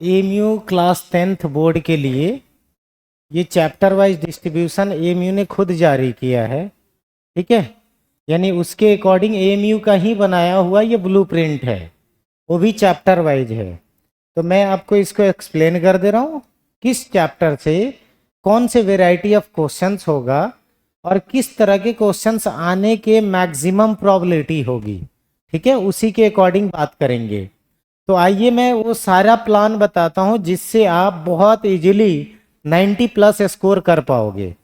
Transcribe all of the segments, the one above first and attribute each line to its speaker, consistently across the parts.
Speaker 1: AMU class 10th board के लिए ये चैप्टर वाइज डिस्ट्रीब्यूशन एएमयू ने खुद जारी किया है। ठीक है, यानी उसके अकॉर्डिंग एएमयू का ही बनाया हुआ ये ब्लूप्रिंट है, वो भी चैप्टर वाइज है। तो मैं आपको इसको एक्सप्लेन कर दे रहा हूँ किस चैप्टर से कौन से वेराइटी ऑफ क्वेश्चंस होगा और किस तरह के क्वेश्चंस आने के मैक्सिमम प्रोबेबिलिटी होगी। ठीक है, उसी के अकॉर्डिंग बात करेंगे। तो आइए मैं वो सारा प्लान बताता हूं जिससे आप बहुत इजीली 90 प्लस स्कोर कर पाओगे।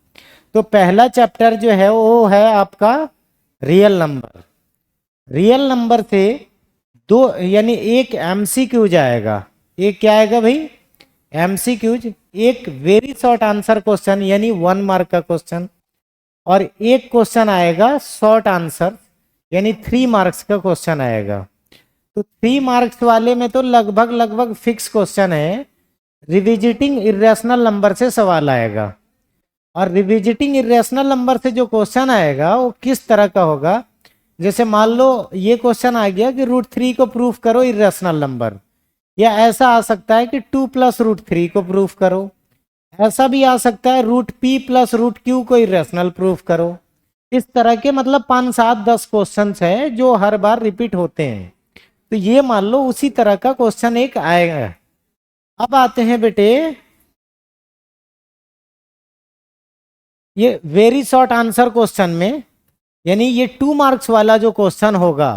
Speaker 1: तो पहला चैप्टर जो है वो है आपका रियल नंबर। रियल नंबर से दो यानी एक एमसीक्यू जाएगा। एक क्या आएगा भाई? एमसीक्यूज, एक वेरी शॉर्ट आंसर क्वेश्चन यानी 1 मार्क का क्वेश्चन, और एक क्वेश्चन आएगा शॉर्ट आंसर यानी 3 मार्क्स का क्वेश्चन आएगा। तो 3 मार्क्स वाले में तो लगभग फिक्स क्वेश्चन है, रिविजिटिंग इरेशनल नंबर से सवाल आएगा। और रिविजिटिंग इरेशनल नंबर से जो क्वेश्चन आएगा वो किस तरह का होगा? जैसे मान लो ये क्वेश्चन आ गया कि √3 को प्रूफ करो इरेशनल नंबर, या ऐसा आ सकता है कि 2 + √3 को प्रूफ करो। ऐसा भी आ सकता है √p + √q को इरेशनल प्रूफ करो। इस तरह के मतलब 5, 7, 10 क्वेश्चन है जो हर बार रिपीट होते हैं। तो ये मान लो उसी तरह का क्वेश्चन एक आएगा। अब आते हैं बेटे ये वेरी शॉर्ट आंसर क्वेश्चन में, यानी ये 2 मार्क्स वाला जो क्वेश्चन होगा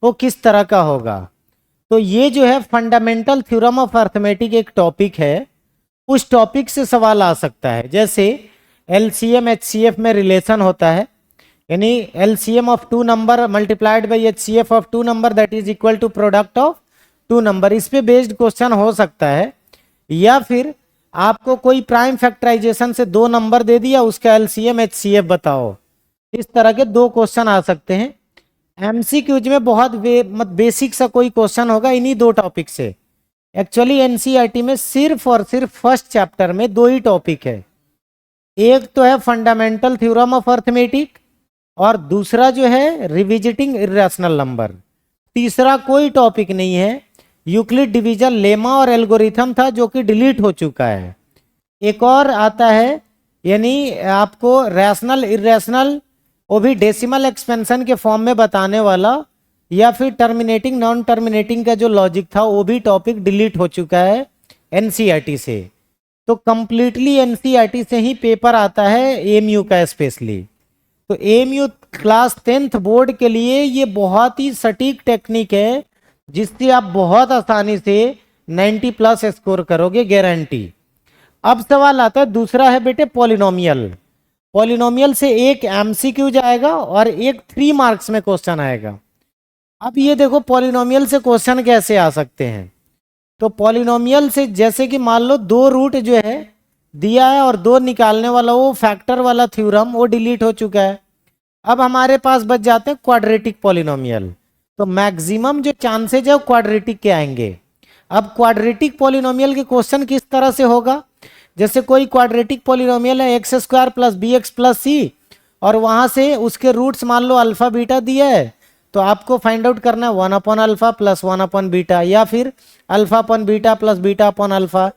Speaker 1: वो किस तरह का होगा? तो ये जो है फंडामेंटल थ्योरम ऑफ अर्थमेटिक एक टॉपिक है, उस टॉपिक से सवाल आ सकता है। जैसे एलसीएम एचसीएफ में रिलेशन होता है, यानी LCM of 2 number multiplied by HCF of 2 number that is equal to product of 2 number, इस पे बेस्ड क्वेश्चन हो सकता है। या फिर आपको कोई प्राइम फैक्टराइजेशन से 2 नंबर दे दिया, उसका एलसीएम एचसीएफ बताओ। इस तरह के 2 क्वेश्चन आ सकते हैं। एमसीक्यूज में बहुत बेसिक सा कोई क्वेश्चन होगा इन्हीं 2 टॉपिक से। एक्चुअली एनसीईआरटी में सिर्फ और सिर्फ फर्स्ट चैप्टर में 2 ही टॉपिक है, एक तो है फंडामेंटल थ्योरम ऑफ अर्थमेटिक और दूसरा जो है रिविजिटिंग इरेशनल नंबर। तीसरा कोई टॉपिक नहीं है। यूक्लिड डिवीजन लेमा और एल्गोरिथम था जो कि डिलीट हो चुका है। एक और आता है यानी आपको रैशनल इरेशनल, वो भी डेसिमल एक्सपेंशन के फॉर्म में बताने वाला, या फिर टर्मिनेटिंग नॉन टर्मिनेटिंग का जो लॉजिक था वो भी टॉपिक डिलीट हो चुका है एनसीईआरटी से। तो कंप्लीटली एनसीईआरटी से ही पेपर आता है एएमयू का स्पेशली। तो एएमयू क्लास 10th बोर्ड के लिए ये बहुत ही सटीक टेक्निक है जिससे आप बहुत आसानी से 90 प्लस स्कोर करोगे, गारंटी। अब सवाल आता है दूसरा है बेटे पॉलिनोमियल। पॉलिनोमियल से एक एमसीक्यू जाएगा और एक 3 मार्क्स में क्वेश्चन आएगा। अब ये देखो पॉलिनोमियल से क्वेश्चन कैसे आ सकते हैं। तो पॉलिनोमियल से जैसे कि मान लो 2 रूट जो है दिया है और 2 निकालने वाला वो फैक्टर वाला थ्योरम वो डिलीट हो चुका है। अब हमारे पास बच जाते हैं क्वाड्रेटिक पॉलिनोमियल। तो मैक्सिमम जो चांसेज है वो क्वाड्रेटिक के आएंगे। अब क्वाड्रेटिक पॉलिनोमियल के क्वेश्चन किस तरह से होगा? जैसे कोई क्वाड्रेटिक पॉलिनोमियल है x² + bx + c, और वहां से उसके रूट्स मान लो अल्फा बीटा दिया है, तो आपको फाइंड आउट करना है 1/α + 1/β, या फिर α/β + β/α,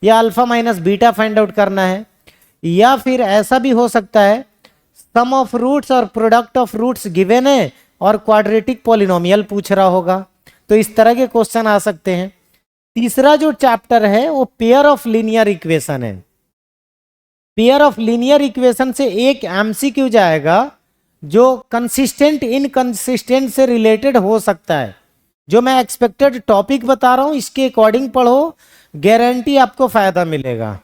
Speaker 1: या alpha minus beta find out करना है। या फिर ऐसा भी हो सकता है सम ऑफ रूट्स और प्रोडक्ट ऑफ रूट्स गिवन है और क्वाड्रेटिक पॉलिनोमियल पूछ रहा होगा। तो इस तरह के क्वेश्चन आ सकते हैं। तीसरा जो चैप्टर है वो पेयर ऑफ लीनियर इक्वेशन है। पेयर ऑफ लीनियर इक्वेशन से एक एमसीक्यू जाएगा जो कंसिस्टेंट इनकंसिस्टेंट से रिलेटेड हो सकता है। जो मैं एक्सपेक्टेड टॉपिक बता रहा हूं इसके अकॉर्डिंग पढ़ो, गारंटी आपको फायदा मिलेगा।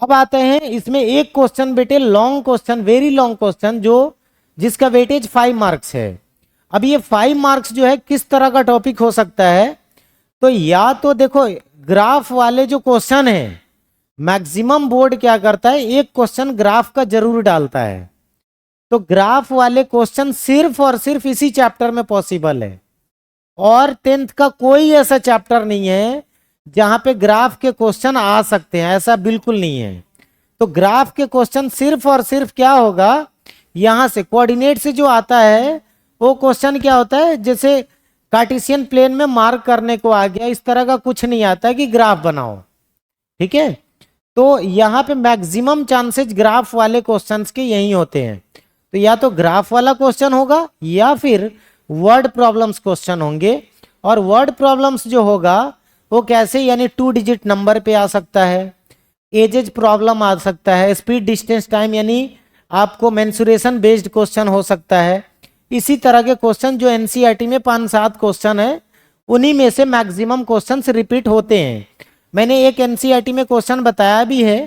Speaker 1: अब आते हैं इसमें एक क्वेश्चन बेटे long question, very long question, जो जिसका वेटेज 5 मार्क्स है। अब ये 5 मार्क्स जो है किस तरह का टॉपिक हो सकता है? तो या तो देखो ग्राफ वाले जो क्वेश्चन है, मैक्सिमम बोर्ड क्या करता है, एक क्वेश्चन ग्राफ का जरूर डालता है। तो ग्राफ वाले क्वेश्चन सिर्फ और सिर्फ इसी चैप्टर में पॉसिबल है, और 10th का कोई ऐसा चैप्टर नहीं है जहां पे ग्राफ के क्वेश्चन आ सकते हैं, ऐसा बिल्कुल नहीं है। तो ग्राफ के क्वेश्चन सिर्फ और सिर्फ क्या होगा, यहां से कोऑर्डिनेट से जो आता है वो क्वेश्चन क्या होता है, जैसे कार्टेशियन प्लेन में मार्क करने को आ गया, इस तरह का कुछ नहीं आता कि ग्राफ बनाओ, ठीक है। तो यहाँ पे मैक्सिमम चांसेस ग्राफ वाले क्वेश्चंस के यही होते हैं। तो या तो ग्राफ वाला क्वेश्चन होगा या फिर वर्ड प्रॉब्लम्स क्वेश्चन होंगे। और वर्ड प्रॉब्लम्स जो होगा वो कैसे, यानी 2 डिजिट नंबर पे आ सकता है, एजेज प्रॉब्लम आ सकता है, स्पीड डिस्टेंस टाइम यानी आपको मेंसुरेशन बेस्ड क्वेश्चन हो सकता है। इसी तरह के क्वेश्चन जो एनसीईआरटी में 5-7 क्वेश्चन है, उन्हीं में से मैक्सिमम क्वेश्चंस रिपीट होते हैं। मैंने एक एनसीईआरटी में क्वेश्चन बताया भी है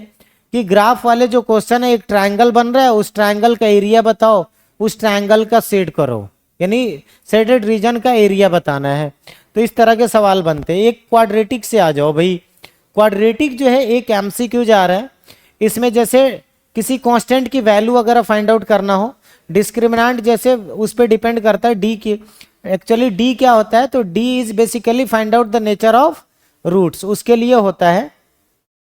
Speaker 1: कि ग्राफ वाले जो क्वेश्चन है, एक ट्रायंगल बन रहा है, उस ट्रायंगल का एरिया बताओ, उस ट्रायंगल का शेड करो, यानी शेडेड रीजन का एरिया बताना है। तो इस तरह के सवाल बनते हैं। एक क्वाड्रेटिक से आ जाओ भाई। क्वाड्रेटिक जो है एक एमसीक्यू जा रहा है, इसमें जैसे किसी कांस्टेंट की वैल्यू अगर फाइंड आउट करना हो, डिस्क्रिमिनेंट जैसे उस पर डिपेंड करता है डी की, एक्चुअली डी क्या होता है, तो D is basically find out the nature of roots, उसके लिए होता है।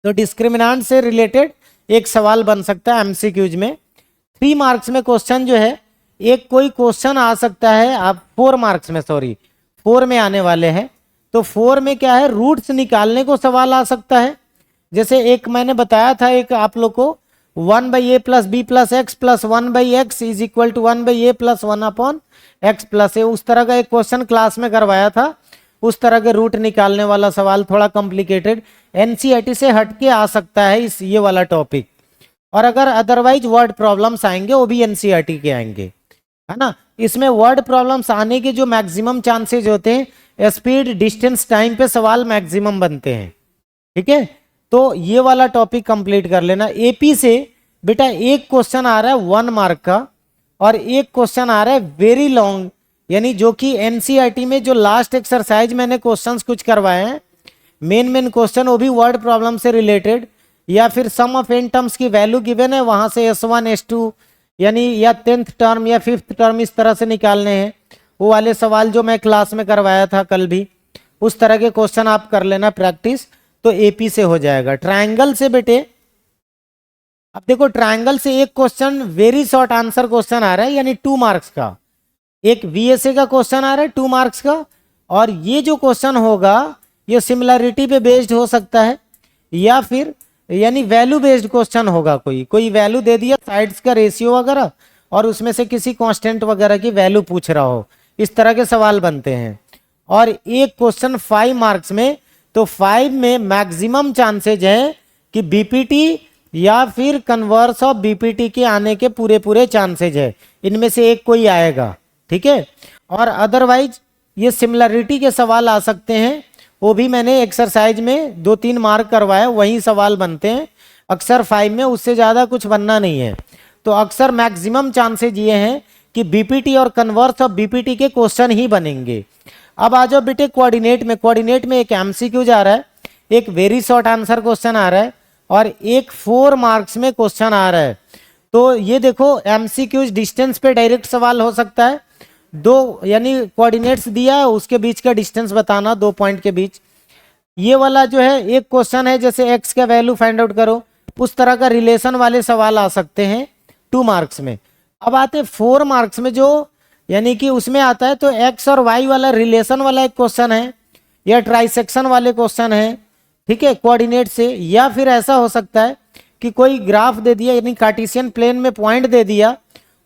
Speaker 1: तो डिस्क्रिमिनेंट से रिलेटेड एक सवाल बन सकता है एमसीक्यूज में। 3 मार्क्स में क्वेश्चन जो है, एक कोई क्वेश्चन आ सकता है, आप 4 मार्क्स में, सॉरी 4 में आने वाले हैं। तो 4 में क्या है, रूट्स निकालने को सवाल आ सकता है। जैसे एक मैंने बताया था, एक आप लोग को 1/a + b + x + 1/x = 1/a + 1/x + a, उस तरह का एक क्वेश्चन क्लास में करवाया था। उस तरह के रूट निकालने वाला सवाल थोड़ा कॉम्प्लिकेटेड एनसीईआरटी से हटके आ सकता है इस ये वाला टॉपिक। और अगर अदरवाइज वर्ड प्रॉब्लम्स आएंगे वो भी एनसीईआरटी के आएंगे, है ना। इसमें वर्ड प्रॉब्लम्स आने के जो मैक्सिमम चांसेस होते हैं, स्पीड डिस्टेंस टाइम पे सवाल मैक्सिमम बनते हैं, ठीक है। तो ये वाला टॉपिक कंप्लीट कर लेना। एपी से बेटा एक क्वेश्चन आ रहा है 1 मार्क का, और एक क्वेश्चन आ रहा है वेरी लॉन्ग, यानी जो कि एनसीईआरटी में जो लास्ट एक्सरसाइज मैंने क्वेश्चंस कुछ करवाए हैं, मेन क्वेश्चन, वो भी वर्ड प्रॉब्लम से रिलेटेड, या फिर सम ऑफ n टर्म्स की वैल्यू गिवन है, वहां से S1 S2 यानी या 10th टर्म या 5th टर्म इस तरह से निकालने हैं। वो वाले सवाल जो मैं क्लास में करवाया था कल भी, उस तरह के क्वेश्चन आप कर लेना प्रैक्टिस, तो एपी से हो जाएगा। ट्रायंगल से बेटे, अब देखो ट्रायंगल से एक question very short answer question आ रहा है, यानी 2 मार्क्स का। एक वीएसए का क्वेश्चन आ रहा है 2 मार्क्स का, और ये जो क्वेश्चन होगा ये सिमिलरिटी पे बेस्ड हो सकता है, या फिर यानी वैल्यू बेस्ड क्वेश्चन होगा। कोई वैल्यू दे दिया, साइड्स का रेशियो वगैरह, और उसमें से किसी कांस्टेंट वगैरह की वैल्यू पूछ रहा हो, इस तरह के सवाल बनते हैं। और एक क्वेश्चन 5 मार्क्स में, तो 5 में मैक्सिमम चांसेज है कि बीपीटी या फिर कन्वर्स ऑफ बीपीटी के आने के पूरे चांसेज है, इनमें से एक कोई आएगा, ठीक है। और अदरवाइज ये सिमिलरिटी के सवाल आ सकते हैं, वो भी मैंने एक्सरसाइज में 2-3 मार्क करवाया, वही सवाल बनते हैं अक्सर 5 में, उससे ज़्यादा कुछ बनना नहीं है। तो अक्सर मैक्सिमम चांसेज ये हैं कि बीपीटी और कन्वर्स ऑफ बीपीटी के क्वेश्चन ही बनेंगे। अब आ जाओ बेटे कोऑर्डिनेट में। कोऑर्डिनेट में एक एमसीक्यू जा रहा है, एक वेरी शॉर्ट आंसर क्वेश्चन आ रहा है, और एक 4 मार्क्स में क्वेश्चन आ रहा है। तो ये देखो एमसीक्यूज डिस्टेंस पे डायरेक्ट सवाल हो सकता है, 2 यानी कोऑर्डिनेट्स दिया है, उसके बीच का डिस्टेंस बताना, 2 पॉइंट के बीच। ये वाला जो है एक क्वेश्चन है, जैसे एक्स का वैल्यू फाइंड आउट करो, उस तरह का रिलेशन वाले सवाल आ सकते हैं 2 मार्क्स में। अब आते 4 मार्क्स में, जो यानी कि उसमें आता है तो एक्स और वाई वाला रिलेशन वाला एक क्वेश्चन है, या ट्राइसेक्शन वाले क्वेश्चन है, ठीक है, कोऑर्डिनेट से। या फिर ऐसा हो सकता है कि कोई ग्राफ दे दिया, यानी कार्टेशियन प्लेन में पॉइंट दे दिया,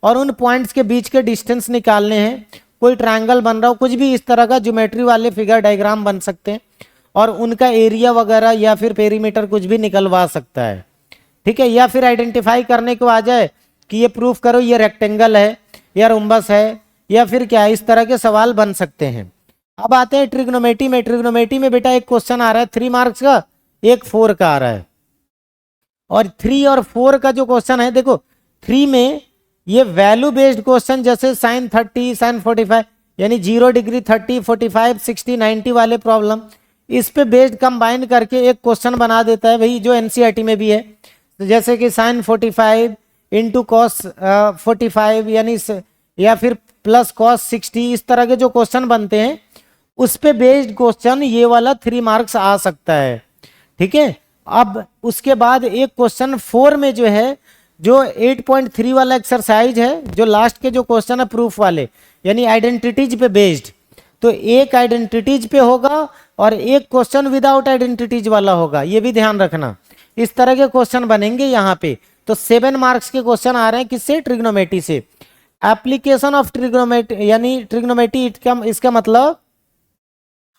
Speaker 1: और उन पॉइंट्स के बीच के डिस्टेंस निकालने हैं, कोई ट्रायंगल बन रहा हो, कुछ भी इस तरह का ज्योमेट्री वाले फिगर डायग्राम बन सकते हैं, और उनका एरिया वगैरह या फिर पेरीमीटर कुछ भी निकलवा सकता है, ठीक है। या फिर आइडेंटिफाई करने को आ जाए कि ये प्रूफ करो ये रेक्टेंगल है या रोम्बस है, या फिर क्या, इस तरह के सवाल बन सकते हैं। अब आते हैं ट्रिग्नोमेट्री में। ट्रिग्नोमेट्री में बेटा एक क्वेश्चन आ रहा है 3 मार्क्स का, एक 4 का आ रहा है। और 3 और 4 का जो क्वेश्चन है, देखो 3 में ये वैल्यू बेस्ड क्वेश्चन, जैसे sin 30 sin 45 यानी 0 डिग्री 30 45 60 90 वाले प्रॉब्लम, इस पे बेस्ड कंबाइन करके एक क्वेश्चन बना देता है भाई, जो एनसीईआरटी में भी है। तो जैसे कि sin 45 इंटू cos 45 यानी या फिर प्लस cos 60, इस तरह के जो क्वेश्चन बनते हैं, उस पे बेस्ड क्वेश्चन ये वाला 3 मार्क्स आ सकता है, ठीक है। अब उसके बाद एक क्वेश्चन 4 में जो है, जो 8.3 वाला एक्सरसाइज है, जो लास्ट के जो क्वेश्चन है प्रूफ वाले, यानी आइडेंटिटीज पे बेस्ड, तो एक आइडेंटिटीज पे होगा और एक क्वेश्चन विदाउट आइडेंटिटीज वाला होगा, ये भी ध्यान रखना। इस तरह के क्वेश्चन बनेंगे यहाँ पे। तो 7 मार्क्स के क्वेश्चन आ रहे हैं किससे? ट्रिग्नोमेट्री से। एप्लीकेशन ऑफ ट्रिग्नोमेट्री यानी ट्रिग्नोमेट्री इसका मतलब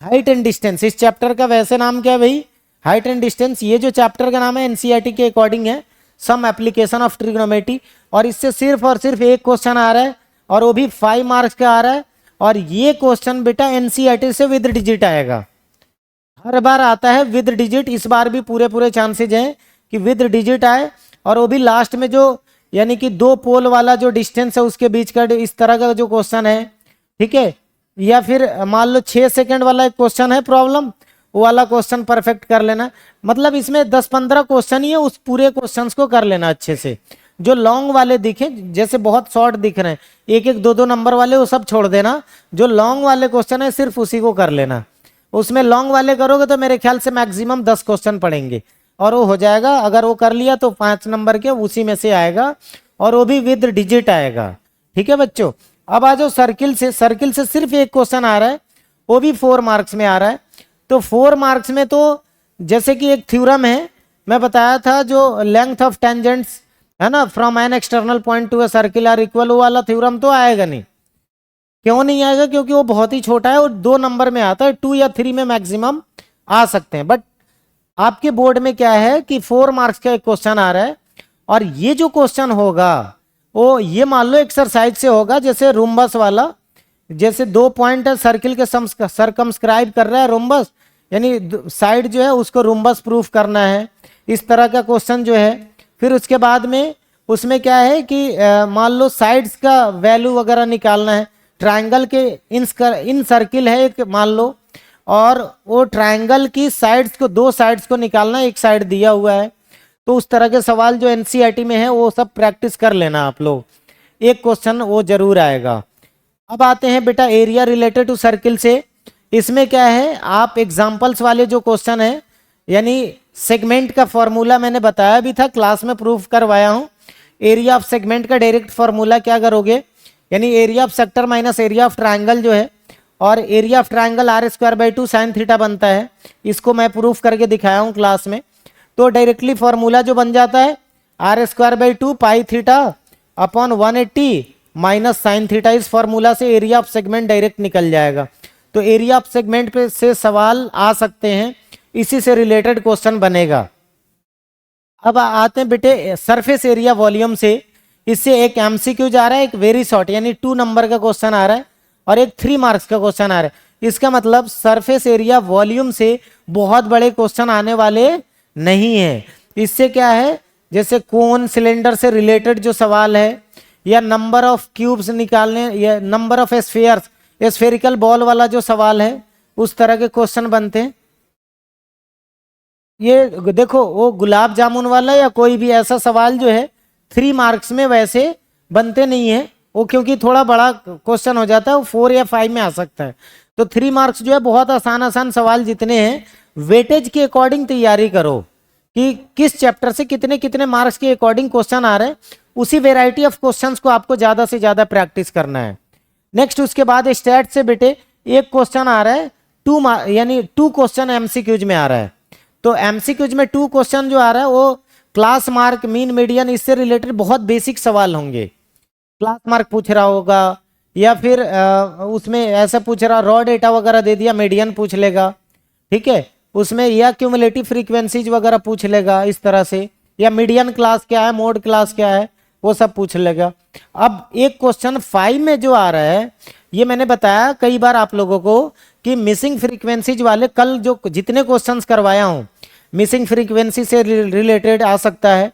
Speaker 1: हाइट एंड डिस्टेंस। इस चैप्टर का वैसे नाम क्या है भाई? Height and distance. ये जो चैप्टर का नाम है एनसीईआरटी के अकॉर्डिंग है सम एप्लीकेशन ऑफ ट्रिग्नोमेट्री, और इससे सिर्फ और सिर्फ एक क्वेश्चन आ रहा है और वो भी 5 मार्क्स का आ रहा है। और ये क्वेश्चन बेटा एनसीईआरटी से विद डिजिट आएगा, हर बार आता है विद डिजिट। इस बार भी पूरे चांसेज हैं कि विद डिजिट आए, और वो भी लास्ट में जो यानी कि 2 पोल वाला जो डिस्टेंस है उसके बीच का इस तरह का जो क्वेश्चन है, ठीक है। या फिर मान लो 6 सेकंड वाला एक क्वेश्चन है प्रॉब्लम, वो वाला क्वेश्चन परफेक्ट कर लेना। मतलब इसमें 10-15 क्वेश्चन ही है, उस पूरे क्वेश्चंस को कर लेना अच्छे से। जो लॉन्ग वाले दिखे, जैसे बहुत शॉर्ट दिख रहे हैं 1-1, 2-2 नंबर वाले, वो सब छोड़ देना। जो लॉन्ग वाले क्वेश्चन है सिर्फ उसी को कर लेना। उसमें लॉन्ग वाले करोगे तो मेरे ख्याल से मैक्सिमम 10 क्वेश्चन पड़ेंगे और वो हो जाएगा। अगर वो कर लिया तो 5 नंबर के उसी में से आएगा, और वो भी विद डिजिट आएगा। ठीक है बच्चों। अब आ जाओ सर्किल से। सर्किल से सिर्फ एक क्वेश्चन आ रहा है, वो भी 4 मार्क्स में आ रहा है। तो 4 मार्क्स में तो जैसे कि एक थ्योरम है, मैं बताया था जो लेंथ ऑफ टेंजेंट्स है ना from an external point to a circle are equal, वो वाला थ्योरम तो आएगा नहीं। क्यों नहीं आएगा? क्योंकि वो बहुत ही छोटा है और 2 नंबर में आता है, 2 या 3 में मैक्सिमम आ सकते हैं। बट आपके बोर्ड में क्या है कि 4 मार्क्स का एक क्वेश्चन आ रहा है, और ये जो क्वेश्चन होगा वो ये मान लो एक्सरसाइज से होगा, जैसे रोम्बस वाला। जैसे 2 पॉइंट है, सर्किल के सरकमस्क्राइब कर रहा है रोम्बस, यानी साइड जो है उसको रोम्बस प्रूफ करना है, इस तरह का क्वेश्चन जो है। फिर उसके बाद में उसमें क्या है कि मान लो साइड्स का वैल्यू वगैरह निकालना है। ट्रायंगल के इन सर्किल है एक मान लो, और वो ट्रायंगल की साइड्स को, 2 साइड्स को निकालना है, एक साइड दिया हुआ है। तो उस तरह के सवाल जो एनसीईआरटी में है वो सब प्रैक्टिस कर लेना आप लोग, एक क्वेश्चन वो जरूर आएगा। अब आते हैं बेटा एरिया रिलेटेड टू सर्किल से। इसमें क्या है, आप एग्जाम्पल्स वाले जो क्वेश्चन है, यानी सेगमेंट का फॉर्मूला मैंने बताया भी था, क्लास में प्रूफ करवाया हूं। एरिया ऑफ सेगमेंट का डायरेक्ट फॉर्मूला क्या करोगे, यानी area of sector minus area of triangle जो है, और area of triangle r² 2 sin theta बनता है। इसको मैं प्रूफ करके दिखाया हूं क्लास में। तो डायरेक्टली फॉर्मूला जो बन जाता है r² 2 pi theta upon 180 minus sine theta. इस फॉर्मूला से एरिया ऑफ सेगमेंट डायरेक्ट निकल जाएगा। तो एरिया ऑफ सेगमेंट पे से सवाल आ सकते हैं, इसी से रिलेटेड क्वेश्चन बनेगा। अब आते हैं बेटे सरफेस एरिया वॉल्यूम से। इससे एक एमसीक्यू जा रहा है, एक वेरी शॉर्ट यानी 2 नंबर का क्वेश्चन आ रहा है, और एक 3 मार्क्स का क्वेश्चन आ रहा है। इसका मतलब सरफेस एरिया वॉल्यूम से बहुत बड़े क्वेश्चन आने वाले नहीं है। इससे क्या है, जैसे कोन सिलेंडर से रिलेटेड जो सवाल है, या नंबर ऑफ क्यूब्स निकालने, या number of spheres, spherical ball वाला जो सवाल है, उस तरह के क्वेश्चन बनते हैं। ये देखो वो गुलाब जामुन वाला या कोई भी ऐसा सवाल जो है 3 मार्क्स में वैसे बनते नहीं है वो, क्योंकि थोड़ा बड़ा क्वेश्चन हो जाता है, वो 4 या 5 में आ सकता है। तो 3 मार्क्स जो है बहुत आसान सवाल जितने हैं, वेटेज के अकॉर्डिंग तैयारी करो कि किस चैप्टर से कितने कितने मार्क्स के अकॉर्डिंग क्वेश्चन आ रहे हैं, उसी वेराइटी ऑफ क्वेश्चंस को आपको ज्यादा से ज्यादा प्रैक्टिस करना है। नेक्स्ट उसके बाद स्टैट से बेटे एक क्वेश्चन आ रहा है 2 यानी 2 क्वेश्चन एमसीक्यूज में आ रहा है। तो एमसीक्यूज में 2 क्वेश्चन जो आ रहा है वो क्लास मार्क, मीन, मीडियन, इससे रिलेटेड बहुत बेसिक सवाल होंगे। क्लास मार्क पूछ रहा होगा, या फिर उसमें ऐसा पूछ रहा रॉ डेटा वगैरह दे दिया, मीडियन पूछ लेगा, ठीक है। उसमें या क्यूमुलेटिव फ्रीक्वेंसीज वगैरह पूछ लेगा इस तरह से, या मीडियन क्लास क्या है, मोड क्लास क्या है, वो सब पूछ लेगा। अब एक क्वेश्चन 5 में जो आ रहा है, ये मैंने बताया कई बार आप लोगों को कि मिसिंग फ्रीक्वेंसीज वाले कल जो जितने क्वेश्चंस करवाया हूं, मिसिंग फ्रीक्वेंसी से रिलेटेड आ सकता है।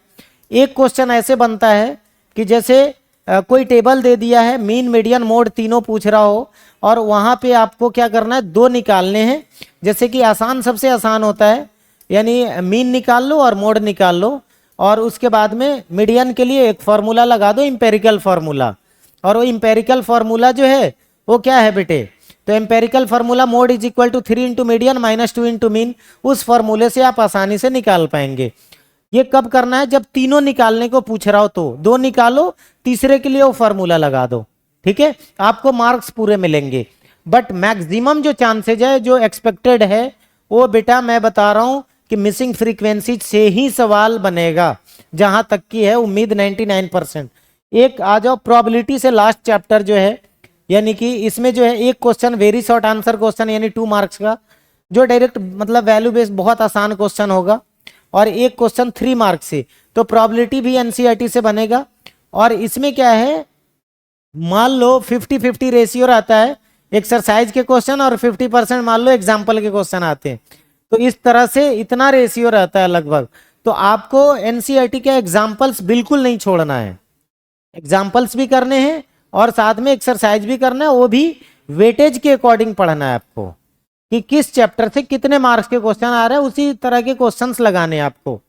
Speaker 1: एक क्वेश्चन ऐसे बनता है कि जैसे कोई टेबल दे दिया है, मीन, मीडियन, मोड तीनों पूछ रहा हो, और वहां पे आपको क्या करना है, 2 निकालने हैं। जैसे कि आसान, सबसे आसान होता है, यानी मीन निकाल लो और मोड निकाल लो, और उसके बाद में मीडियन के लिए एक फॉर्मूला लगा दो, इंपेरिकल फॉर्मूला। और वो इंपेरिकल फॉर्मूला जो है वो क्या है बेटे, तो empirical formula mode is equal to 3 into median minus 2 into mean. उस फॉर्मूले से आप आसानी से निकाल पाएंगे। ये कब करना है, जब तीनों निकालने को पूछ रहा हो तो 2 निकालो, तीसरे के लिए वो फार्मूला लगा दो, ठीक है, आपको मार्क्स पूरे मिलेंगे। बट मैक्सिमम जो चांसेज है, जो एक्सपेक्टेड है, वो बेटा मैं बता रहा हूं कि मिसिंग फ्रीक्वेंसी से ही सवाल बनेगा, जहां तक की है उम्मीद 99%। एक आ जाओ प्रोबेबिलिटी से, लास्ट चैप्टर जो है, यानी कि इसमें जो है एक question very short answer question यानी 2 मार्क्स का, जो डायरेक्ट मतलब वैल्यू बेस्ड बहुत आसान क्वेश्चन होगा, और एक क्वेश्चन 3 मार्क्स से। तो प्रोबेबिलिटी भी एनसीईआरटी से बनेगा। और इसमें क्या है, मान लो 50-50 रेशियो रहता है, एक्सरसाइज के क्वेश्चन और 50% मान लो एग्जाम्पल के क्वेश्चन आते हैं। तो इस तरह से इतना रेशियो रहता है लगभग। तो आपको एनसीईआरटी के एग्जाम्पल्स बिल्कुल नहीं छोड़ना है, एग्जाम्पल्स भी करने हैं और साथ में एक्सरसाइज भी करना है, वो भी वेटेज के अकॉर्डिंग पढ़ना है आपको, कि किस चैप्टर से कितने मार्क्स के क्वेश्चन आ रहे हैं, उसी तरह के क्वेश्चंस लगाने हैं आपको,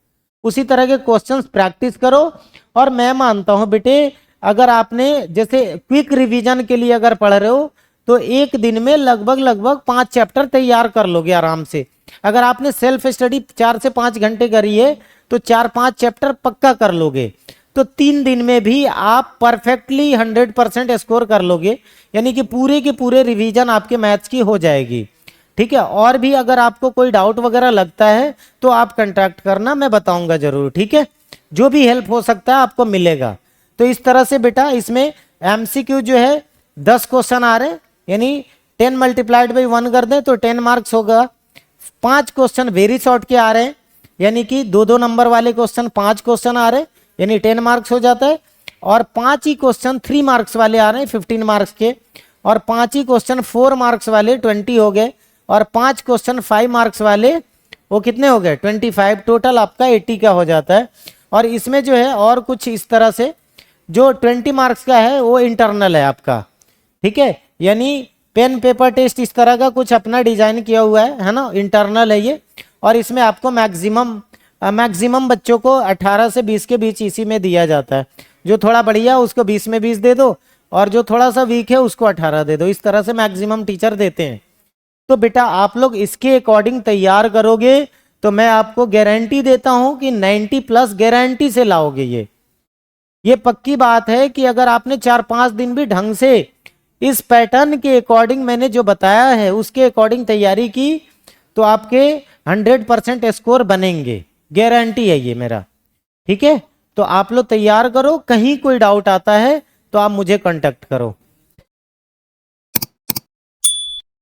Speaker 1: उसी तरह के क्वेश्चंस प्रैक्टिस करो। और मैं मानता हूं बेटे, अगर आपने जैसे क्विक रिवीजन के लिए अगर पढ़ रहे हो, तो एक दिन में लगभग 5 चैप्टर तैयार कर लोगे आराम से। अगर आपने सेल्फ स्टडी 4 से 5 घंटे करी है, तो 4-5 चैप्टर पक्का कर लोगे, तो 3 दिन में भी आप परफेक्टली 100% स्कोर कर लोगे, यानी कि पूरे के पूरे रिवीजन आपके मैथ्स की हो जाएगी। ठीक है, और भी अगर आपको कोई डाउट वगैरह लगता है तो आप कांटेक्ट करना, मैं बताऊंगा जरूर। ठीक है, जो भी हेल्प हो सकता है आपको मिलेगा। तो इस तरह से बेटा इसमें एमसीक्यू जो है 10 क्वेश्चन आ रहे हैं, यानी 10 मल्टीप्लाइड बाई 1 कर दें तो 10 मार्क्स होगा। 5 क्वेश्चन वेरी शॉर्ट के आ रहे हैं, यानी कि 2-2 नंबर वाले क्वेश्चन 5 क्वेश्चन आ रहे हैं, यानी 10 मार्क्स हो जाता है। और 5 ही क्वेश्चन 3 मार्क्स वाले आ रहे हैं 15 मार्क्स के, और 5 ही क्वेश्चन 4 मार्क्स वाले 20 हो गए, और 5 क्वेश्चन 5 मार्क्स वाले वो कितने हो गए 25, टोटल आपका 80 का हो जाता है। और इसमें जो है और कुछ इस तरह से, जो 20 मार्क्स का है वो इंटरनल है आपका। ठीक है, यानी पेन पेपर टेस्ट इस तरह का कुछ अपना डिजाइन किया हुआ है ना, इंटरनल है ये। और इसमें आपको मैक्सिमम बच्चों को 18 से 20 के बीच इसी में दिया जाता है। जो थोड़ा बढ़िया उसको 20 में 20 दे दो, और जो थोड़ा सा वीक है उसको 18 दे दो, इस तरह से मैक्सिमम टीचर देते हैं। तो बेटा आप लोग इसके अकॉर्डिंग तैयार करोगे तो मैं आपको गारंटी देता हूं कि 90+ गारंटी से लाओगे। ये पक्की बात है कि अगर आपने 4-5 दिन भी ढंग से इस पैटर्न के अकॉर्डिंग मैंने जो बताया है उसके अकॉर्डिंग तैयारी की, तो आपके 100% स्कोर बनेंगे, गारंटी है ये मेरा। ठीक है, तो आप लोग तैयार करो, कहीं कोई डाउट आता है तो आप मुझे कांटेक्ट करो।